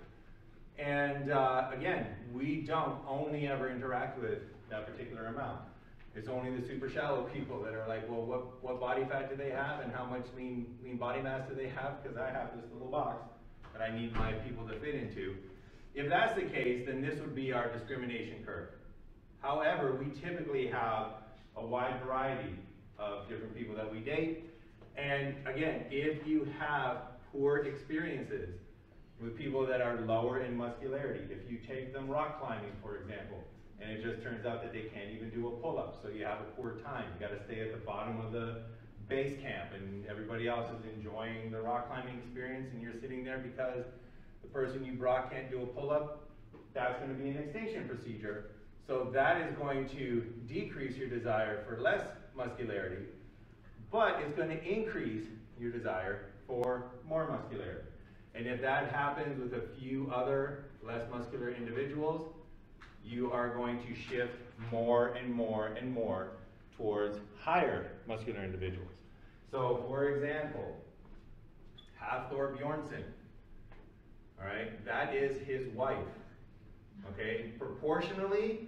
And again, we don't only ever interact with that particular amount. It's only the super shallow people that are like, well, what body fat do they have and how much lean body mass do they have? Because I have this little box that I need my people to fit into. If that's the case, then this would be our discrimination curve. However, we typically have a wide variety of different people that we date. And again, if you have poor experiences with people that are lower in muscularity, if you take them rock climbing, for example, and it just turns out that they can't even do a pull-up, so you have a poor time. You got to stay at the bottom of the base camp, and everybody else is enjoying the rock climbing experience, and you're sitting there because the person you brought can't do a pull-up. That's going to be an extinction procedure. So that is going to decrease your desire for less muscularity, but it's going to increase your desire for more muscularity. And if that happens with a few other less muscular individuals, you are going to shift more and more and more towards higher muscular individuals. So for example, Hafthor Bjornsson, all right, that is his wife, okay? Proportionally,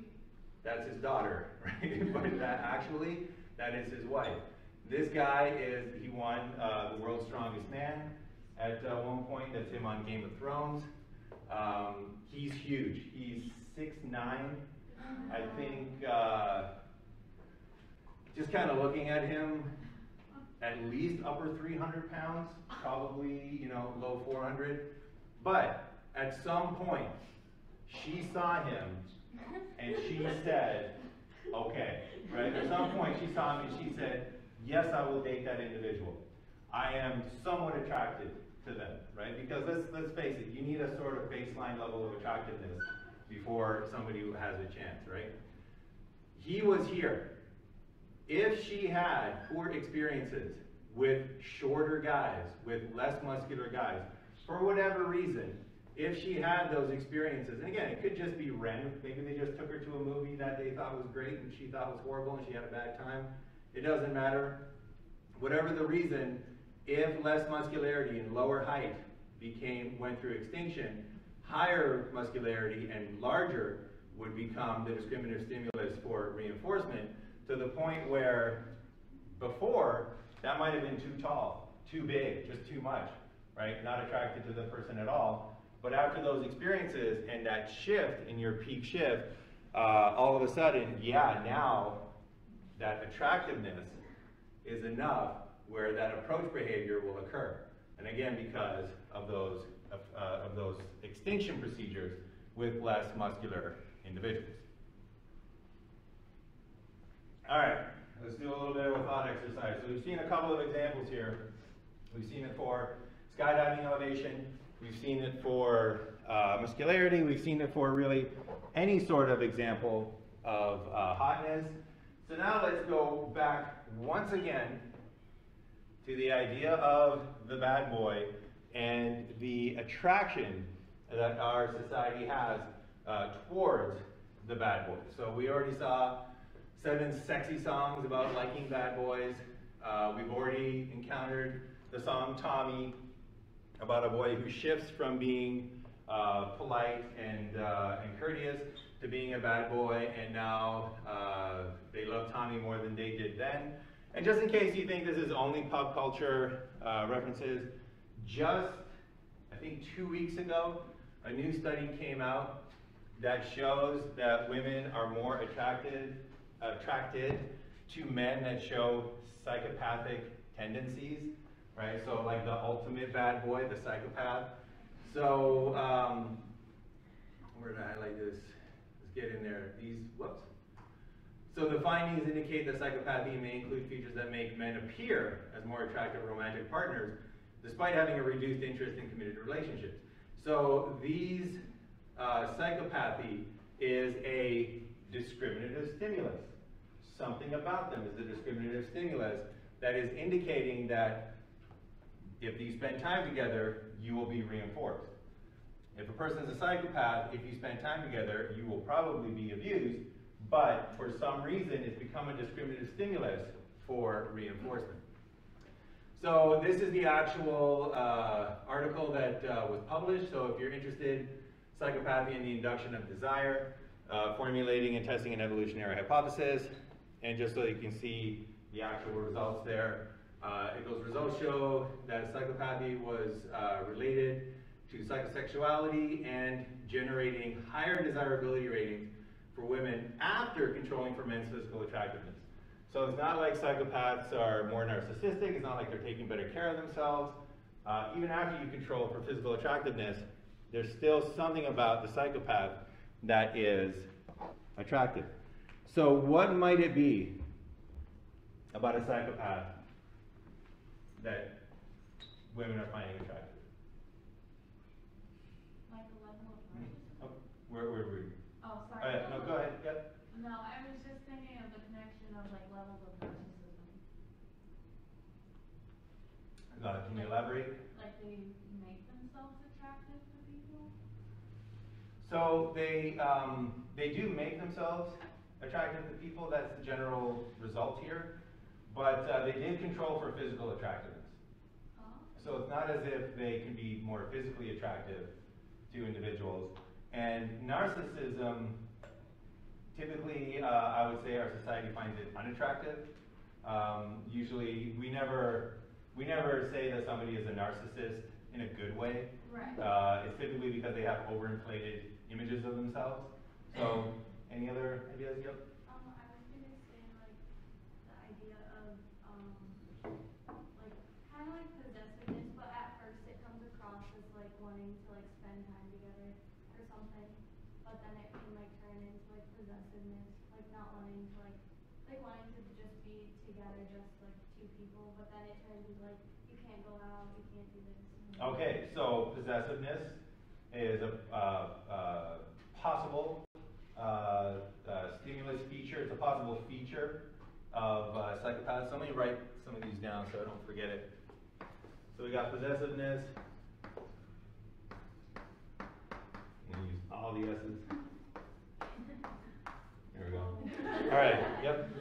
that's his daughter, right? But that is his wife. This guy he won the world's strongest man at one point. That's him on Game of Thrones. He's huge. He's 6'9". I think, just kind of looking at him, at least upper 300 pounds, probably, low 400. But at some point, she saw him and she said, okay, right? At some point she saw him and she said, yes, I will date that individual. I am somewhat attracted to them, right? Because let's face it, you need a sort of baseline level of attractiveness before somebody has a chance, right? He was here. If she had poor experiences with shorter guys, with less muscular guys, for whatever reason, if she had those experiences, and again, it could just be random, maybe they just took her to a movie that they thought was great and she thought was horrible and she had a bad time, it doesn't matter. Whatever the reason, if less muscularity and lower height went through extinction, higher muscularity and larger would become the discriminative stimulus for reinforcement, to the point where before, that might have been too tall, too big, just too much, right? Not attracted to the person at all. But after those experiences and that shift in your peak shift, all of a sudden, yeah, now that attractiveness is enough where that approach behavior will occur. And again, because of those extinction procedures with less muscular individuals. All right, let's do a little bit of a thought exercise. So we've seen a couple of examples here. We've seen it for skydiving elevation. We've seen it for muscularity. We've seen it for really any sort of example of hotness. So now let's go back once again to the idea of the bad boy and the attraction that our society has towards the bad boy. So we already saw 7 sexy songs about liking bad boys. We've already encountered the song Tommy, about a boy who shifts from being polite and courteous to being a bad boy, and now they love Tommy more than they did then. And just in case you think this is only pop culture references, just, I think 2 weeks ago, a new study came out that shows that women are more attracted to men that show psychopathic tendencies, right? So like the ultimate bad boy, the psychopath. So, where did I highlight this? Let's get in there. Whoops. So the findings indicate that psychopathy may include features that make men appear as more attractive romantic partners, despite having a reduced interest in committed relationships. So these psychopathy is a discriminative stimulus. Something about them is a discriminative stimulus that is indicating that if you spend time together, you will be reinforced. If a person is a psychopath, if you spend time together, you will probably be abused, but for some reason it's become a discriminative stimulus for reinforcement. So this is the actual article that was published. So if you're interested, psychopathy and the induction of desire, formulating and testing an evolutionary hypothesis, and just so you can see the actual results there. Those results show that psychopathy was related to psychosexuality and generating higher desirability ratings for women after controlling for men's physical attractiveness. So it's not like psychopaths are more narcissistic, it's not like they're taking better care of themselves. Even after you control for physical attractiveness, there's still something about the psychopath that is attractive. So what might it be about a psychopath that women are finding attractive? Like a level of narcissism? Oh, where were we? Oh, sorry. No, go ahead. Yep. No, I was just thinking of the connection of like levels of narcissism. Can you elaborate? Like they make themselves attractive to people? So they do make themselves attractive to people. That's the general result here. But they did control for physical attractiveness. Oh. So it's not as if they can be more physically attractive to individuals. And narcissism, typically, I would say our society finds it unattractive. Usually, we never say that somebody is a narcissist in a good way. Right. It's typically because they have overinflated images of themselves. So, any other ideas? Yep. I was gonna say like the idea of like kind of like possessiveness, but at first it comes across as like wanting to like spend time together or something, but then it can like turn into like possessiveness, like not wanting to like wanting to just be together, just like two people, but then it turns into like you can't go out, you can't do this. Okay, so possessiveness is a possible stimulus feature. It's a possible feature of psychopaths. So let me write some of these down so I don't forget it. So we got possessiveness. I'm going to use all the S's. There we go. All right, yep.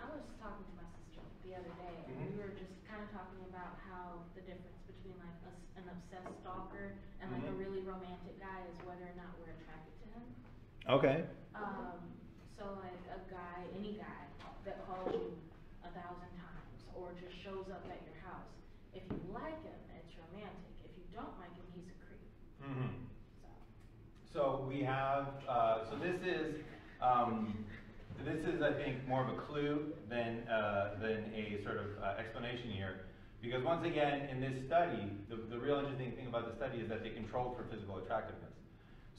I was talking to my sister the other day, and we were just kind of talking about how the difference between like an obsessed stalker and like a really romantic guy is whether or not we're attracted to him. Okay. So like a guy, any guy that calls you 1,000 times or just shows up at your house, if you like him, it's romantic. If you don't like him, he's a creep. So we have, so this is I think more of a clue than a sort of explanation here, because once again in this study, the real interesting thing about the study is that they controlled for physical attractiveness.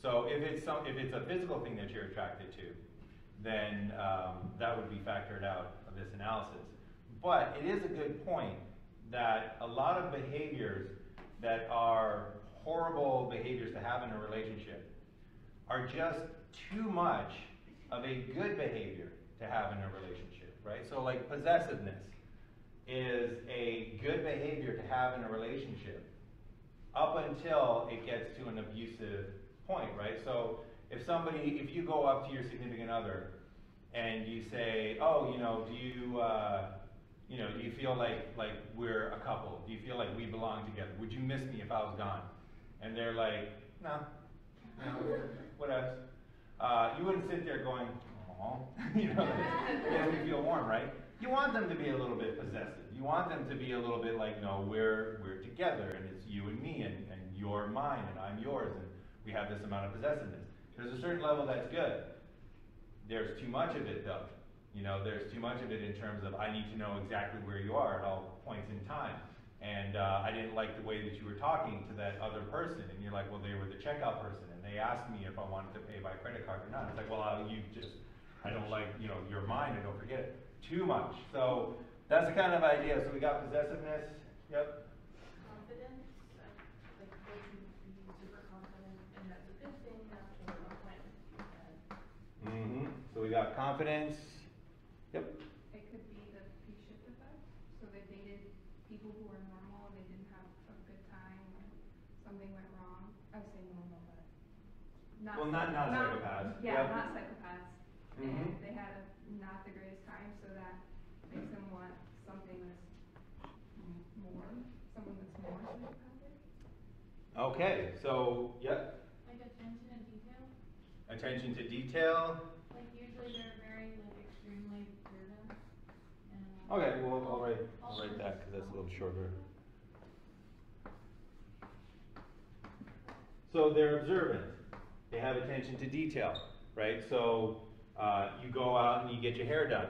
So if it's a physical thing that you're attracted to, then that would be factored out of this analysis. But it is a good point that a lot of behaviors that are horrible behaviors to have in a relationship are just too much of a good behavior to have in a relationship, right? So like possessiveness is a good behavior to have in a relationship up until it gets to an abusive point, right? So if you go up to your significant other and you say, oh, do you feel like we're a couple? Do you feel like we belong together? Would you miss me if I was gone? And they're like, no, what else? You wouldn't sit there going, oh, that makes me feel warm, right? You want them to be a little bit possessive. You want them to be a little bit like, no, we're together, and it's you and me, and you're mine, and I'm yours, and we have this amount of possessiveness. There's a certain level that's good. There's too much of it, though. There's too much of it in terms of I need to know exactly where you are at all points in time. And I didn't like the way that you were talking to that other person. And you're like, well, they were the checkout person, and they asked me if I wanted to pay by credit card or not. It's like, well, I don't like, you're mine, and don't forget it. Too much. So that's the kind of idea. So we got possessiveness. Yep. Confidence, like what you use to got confidence. Yep. It could be the P-shift effect. So they dated people who were normal and they didn't have a good time when something went wrong. I would say normal, but not Well, not psychopaths. Yeah, Yep. not psychopaths. Mhm. And they had not the greatest time, so that makes them want something that's more, someone that's more psychopathic. Okay, so, yep. Like attention to detail. Attention to detail. Like usually they're very like extremely observant. And Okay, well, I'll write that because that's a little shorter. So they're observant. They have attention to detail, right? So you go out and you get your hair done,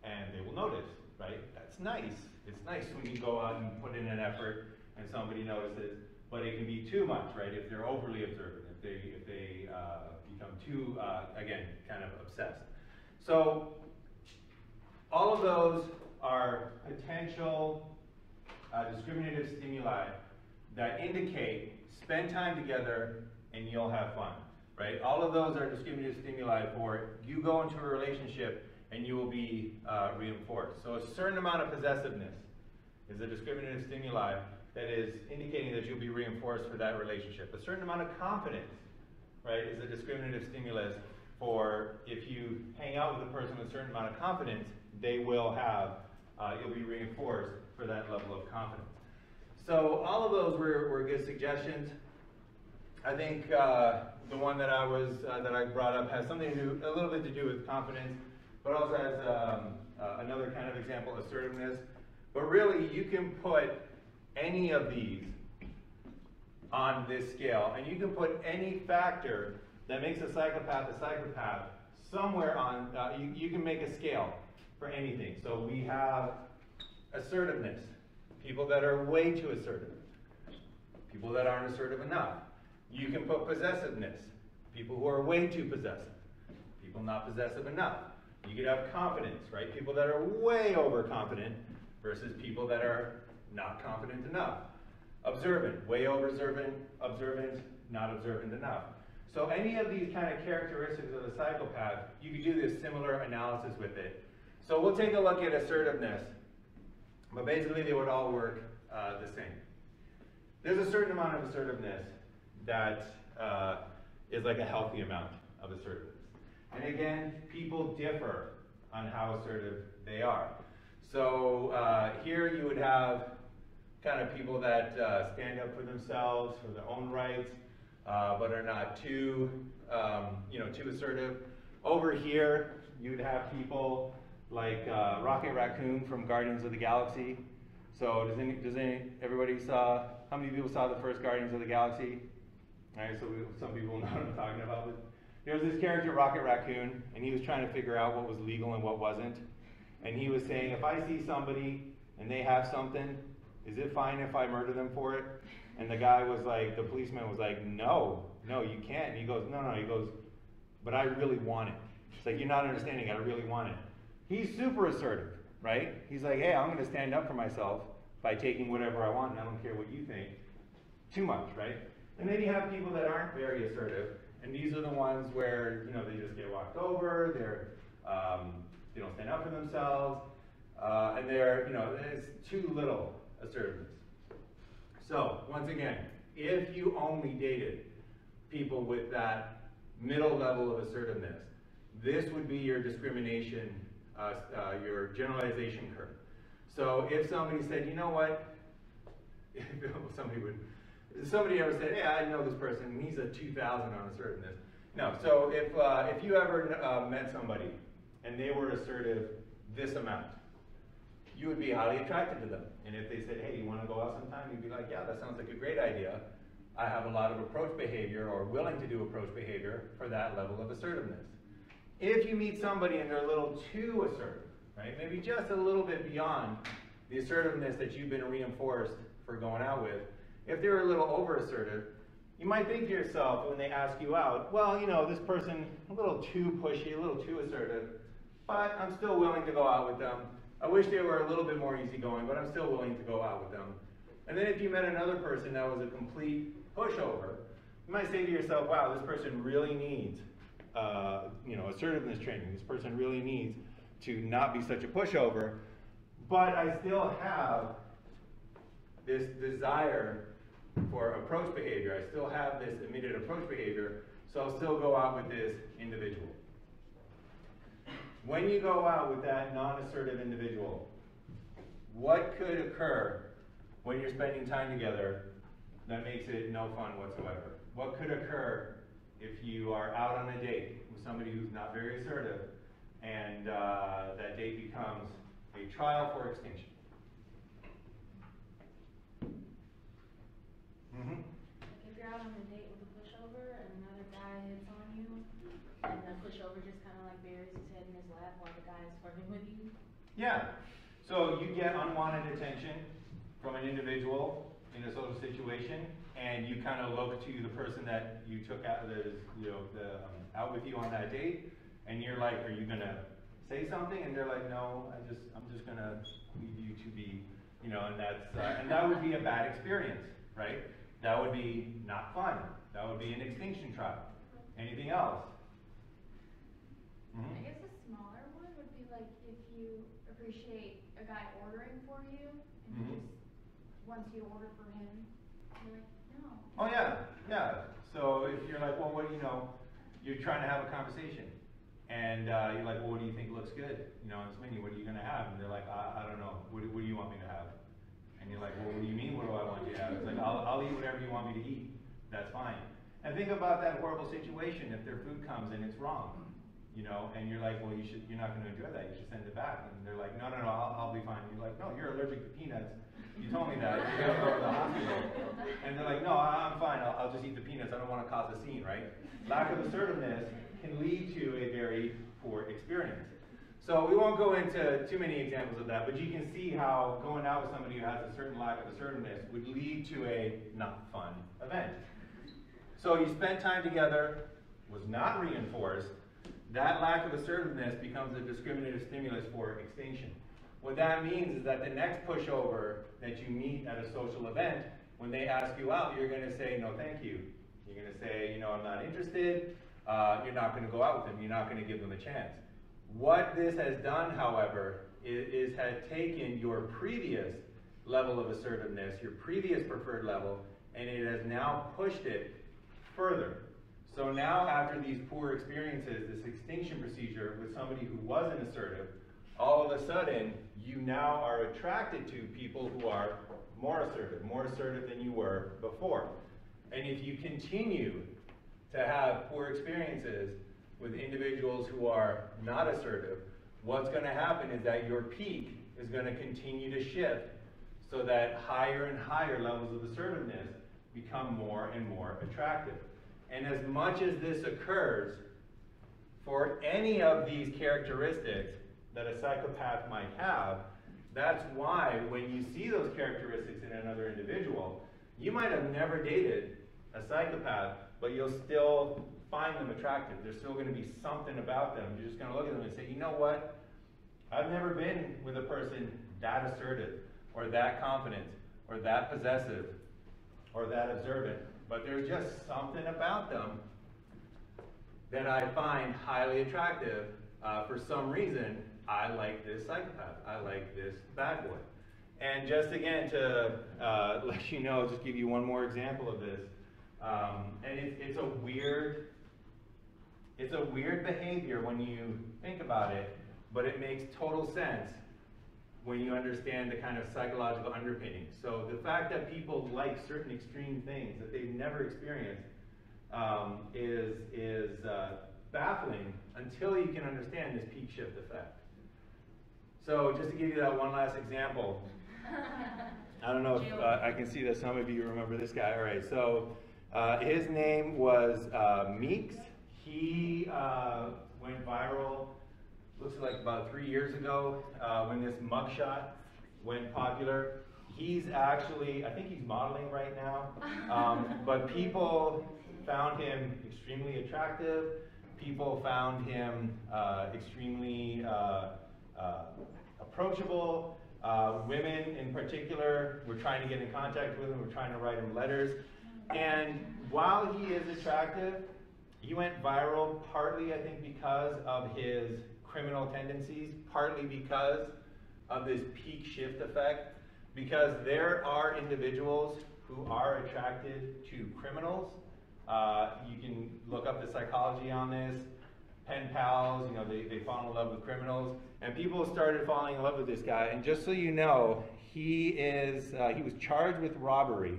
and they will notice, right? That's nice. It's nice when you go out and put in an effort and somebody notices, but it can be too much, right? If they're overly observant, if they become too, again, kind of obsessed. So all of those are potential discriminative stimuli that indicate spend time together and you'll have fun, right? All of those are discriminative stimuli for you go into a relationship and you will be reinforced. So a certain amount of possessiveness is a discriminative stimuli that is indicating that you'll be reinforced for that relationship. A certain amount of confidence, right, is a discriminative stimulus for if you hang out with a person with a certain amount of confidence, they will have, you'll be reinforced for that level of confidence. So all of those were good suggestions. I think the one that I brought up has something to do, a little bit to do with confidence, but also has another kind of example, assertiveness. But really, you can put any of these on this scale, and you can put any factor that makes a psychopath somewhere on, you can make a scale for anything. So we have assertiveness, people that are way too assertive, people that aren't assertive enough. You can put possessiveness, people who are way too possessive, people not possessive enough. You could have confidence, right? People that are way overconfident versus people that are not confident enough. Observant, way over observant, not observant enough. So any of these kind of characteristics of a psychopath, you could do this similar analysis with it. So we'll take a look at assertiveness, but basically they would all work the same. There's a certain amount of assertiveness that is like a healthy amount of assertiveness. And again, people differ on how assertive they are. So here you would have kind of people that stand up for themselves, for their own rights, but are not too, too assertive. Over here, you'd have people like Rocket Raccoon from Guardians of the Galaxy. So everybody saw, how many people saw the first Guardians of the Galaxy? All right, so some people know what I'm talking about. But there was this character, Rocket Raccoon, and he was trying to figure out what was legal and what wasn't. And he was saying, if I see somebody and they have something, is it fine if I murder them for it? And the guy was like, the policeman was like, no, you can't. And he goes, no, he goes, but I really want it. It's like, you're not understanding, I really want it. He's super assertive, right? He's like, hey, I'm gonna stand up for myself by taking whatever I want, and I don't care what you think. Too much, right? And then you have people that aren't very assertive, and these are the ones where, they just get walked over, they don't stand up for themselves, and it's too little assertiveness. So, once again, if you only dated people with that middle level of assertiveness, this would be your discrimination, your generalization curve. So if somebody said, you know what, somebody ever said, hey, I know this person, and he's a 2,000 on assertiveness. No, so if you ever met somebody and they were assertive this amount, you would be highly attracted to them. And if they said, hey, you want to go out sometime? You'd be like, yeah, that sounds like a great idea. I have a lot of approach behavior or willing to do approach behavior for that level of assertiveness. If you meet somebody and they're a little too assertive, right? Maybe just a little bit beyond the assertiveness that you've been reinforced for going out with. If they're a little over assertive, you might think to yourself when they ask you out, well, this person a little too pushy, a little too assertive, but I'm still willing to go out with them. I wish they were a little bit more easygoing, but I'm still willing to go out with them. And then if you met another person that was a complete pushover, you might say to yourself, wow, this person really needs assertiveness training. This person really needs to not be such a pushover, but I still have this desire for approach behavior. I still have this immediate approach behavior, so I'll still go out with this individual. When you go out with that non-assertive individual, what could occur when you're spending time together that makes it no fun whatsoever? What could occur if you are out on a date with somebody who's not very assertive and that date becomes a trial for extinction? Mm-hmm. Like if you're out on a date with a pushover and another guy hits on you, and the pushover just kind of like buries his head in his lap while the guy is flirting with you. Yeah. So you get unwanted attention from an individual in a social situation, and you kind of look to the person that you took out out with you on that date, and you're like, are you gonna say something? And they're like, no, I'm just gonna leave you to be, and that's and that would be a bad experience, right? That would be not fun. That would be an extinction trial. Anything else? Mm-hmm. I guess a smaller one would be like if you appreciate a guy ordering for you and he just wants you to order for him. You're like, no. Oh yeah, yeah. So if you're like, well, you're trying to have a conversation, and you're like, well, what do you think looks good? On this menu, what are you gonna have? And they're like, I don't know. What do you want me to have? And you're like, well, what do you mean? What do I want you to have? It's like, I'll eat whatever you want me to eat. That's fine. And think about that horrible situation if their food comes and it's wrong, and you're like, well, you're not going to enjoy that. You should send it back. And they're like, no, I'll be fine. You're like, no, you're allergic to peanuts. You told me that. You're going to go to the hospital. And they're like, no, I'm fine. I'll just eat the peanuts. I don't want to cause a scene, right? Lack of assertiveness can lead to a very poor experience. So we won't go into too many examples of that, but you can see how going out with somebody who has a certain lack of assertiveness would lead to a not fun event. So you spent time together, was not reinforced, that lack of assertiveness becomes a discriminative stimulus for extinction. What that means is that the next pushover that you meet at a social event, when they ask you out, you're going to say, no thank you. You're going to say, I'm not interested. You're not going to go out with them. You're not going to give them a chance. What this has done, however, is has taken your previous level of assertiveness, your previous preferred level, and it has now pushed it further. So now after these poor experiences, this extinction procedure with somebody who wasn't assertive, all of a sudden you now are attracted to people who are more assertive than you were before. And if you continue to have poor experiences with individuals who are not assertive, what's going to happen is that your peak is going to continue to shift so that higher and higher levels of assertiveness become more and more attractive. And as much as this occurs for any of these characteristics that a psychopath might have, that's why when you see those characteristics in another individual, you might have never dated a psychopath, but you'll still find them attractive. There's still going to be something about them. You're just going to look at them and say, you know what? I've never been with a person that assertive, or that confident, or that possessive, or that observant. But there's just something about them that I find highly attractive. For some reason, I like this psychopath. I like this bad boy. And just again to let you know, just give you one more example of this. And it's a weird behavior when you think about it, but it makes total sense when you understand the kind of psychological underpinnings. So the fact that people like certain extreme things that they've never experienced is baffling until you can understand this peak shift effect. So just to give you that one last example, I don't know if I can see that some of you remember this guy. All right, so his name was Meeks. He went viral, looks like about 3 years ago when this mugshot went popular. He's actually, I think he's modeling right now, but people found him extremely attractive. People found him extremely approachable. Women in particular were trying to get in contact with him, were trying to write him letters. And while he is attractive, He went viral partly, I think, because of his criminal tendencies, partly because of this peak shift effect, because there are individuals who are attracted to criminals. You can look up the psychology on this. Pen pals, you know, they fall in love with criminals, and people started falling in love with this guy. And just so you know, he was charged with robbery,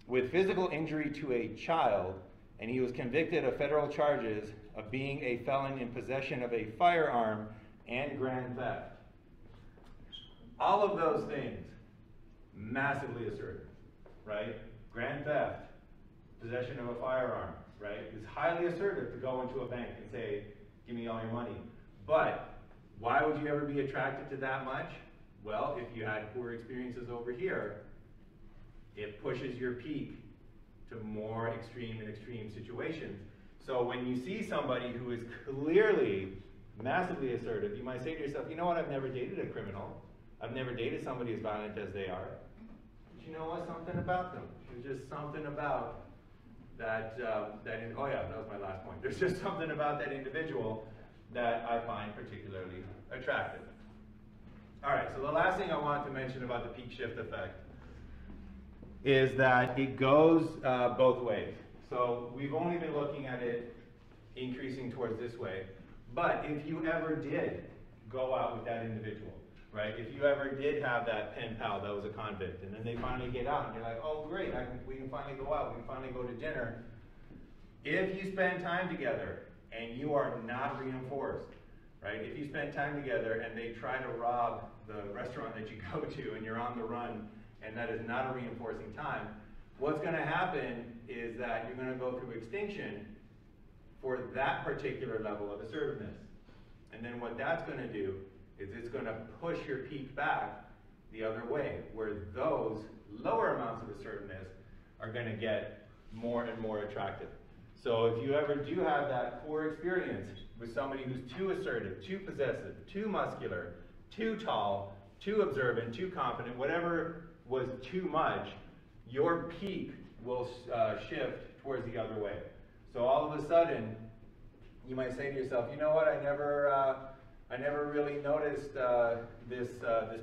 with physical injury to a child, and he was convicted of federal charges of being a felon in possession of a firearm and grand theft. All of those things, massively assertive, right? Grand theft, possession of a firearm, right? It's highly assertive to go into a bank and say, give me all your money. But why would you ever be attracted to that much? Well, if you had poor experiences over here, it pushes your peak to more extreme and extreme situations. So when you see somebody who is clearly massively assertive, you might say to yourself, you know what, I've never dated a criminal. I've never dated somebody as violent as they are. But you know what, something about them. There's just something about that, oh yeah, that was my last point. There's just something about that individual that I find particularly attractive. All right, so the last thing I want to mention about the peak shift effect is that it goes both ways. So we've only been looking at it increasing towards this way, but if you ever did go out with that individual, right? If you ever did have that pen pal that was a convict, and then they finally get out, and you're like, oh great, we can finally go out, we can finally go to dinner. If you spend time together and you are not reinforced, right? If you spend time together and they try to rob the restaurant that you go to and you're on the run, and that is not a reinforcing time, what's going to happen is that you're going to go through extinction for that particular level of assertiveness. And then what that's going to do is it's going to push your peak back the other way, where those lower amounts of assertiveness are going to get more and more attractive. So if you ever do have that poor experience with somebody who's too assertive, too possessive, too muscular, too tall, too observant, too confident, whatever was too much, your peak will shift towards the other way. So all of a sudden, you might say to yourself, you know what, I never really noticed this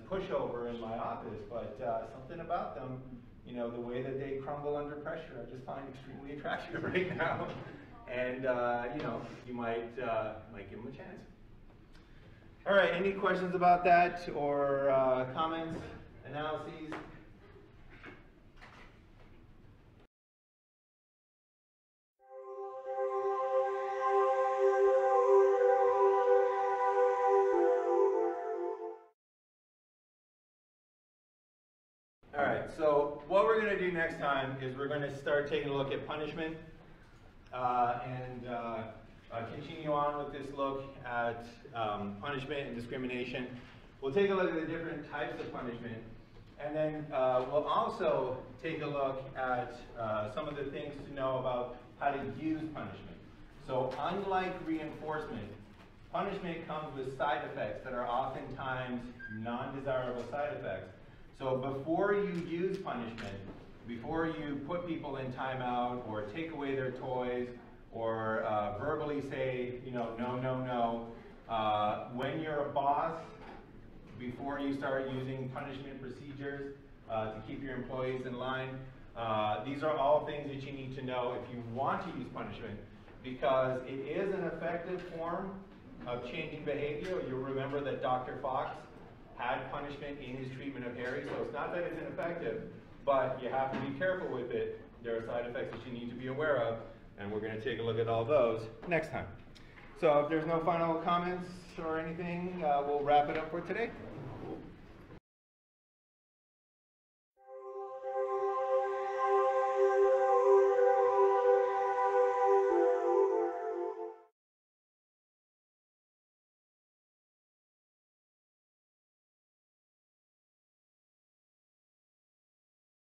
pushover in my office, but something about them, you know, the way that they crumble under pressure, I just find extremely attractive right now. And you know, you might give them a chance. All right, any questions about that, or comments, analyses? All right, so what we're going to do next time is we're going to start taking a look at punishment and continue on with this look at punishment and discrimination. We'll take a look at the different types of punishment, and then we'll also take a look at some of the things to know about how to use punishment. So unlike reinforcement, punishment comes with side effects that are oftentimes non-desirable side effects. So before you use punishment, before you put people in timeout or take away their toys or verbally say, you know, no, no, no, when you're a boss, before you start using punishment procedures to keep your employees in line, these are all things that you need to know if you want to use punishment, because it is an effective form of changing behavior. You'll remember that Dr. Fox had punishment in his treatment of Harry, so it's not that it's ineffective, but you have to be careful with it. There are side effects that you need to be aware of, and we're going to take a look at all those next time. So if there's no final comments or anything, we'll wrap it up for today.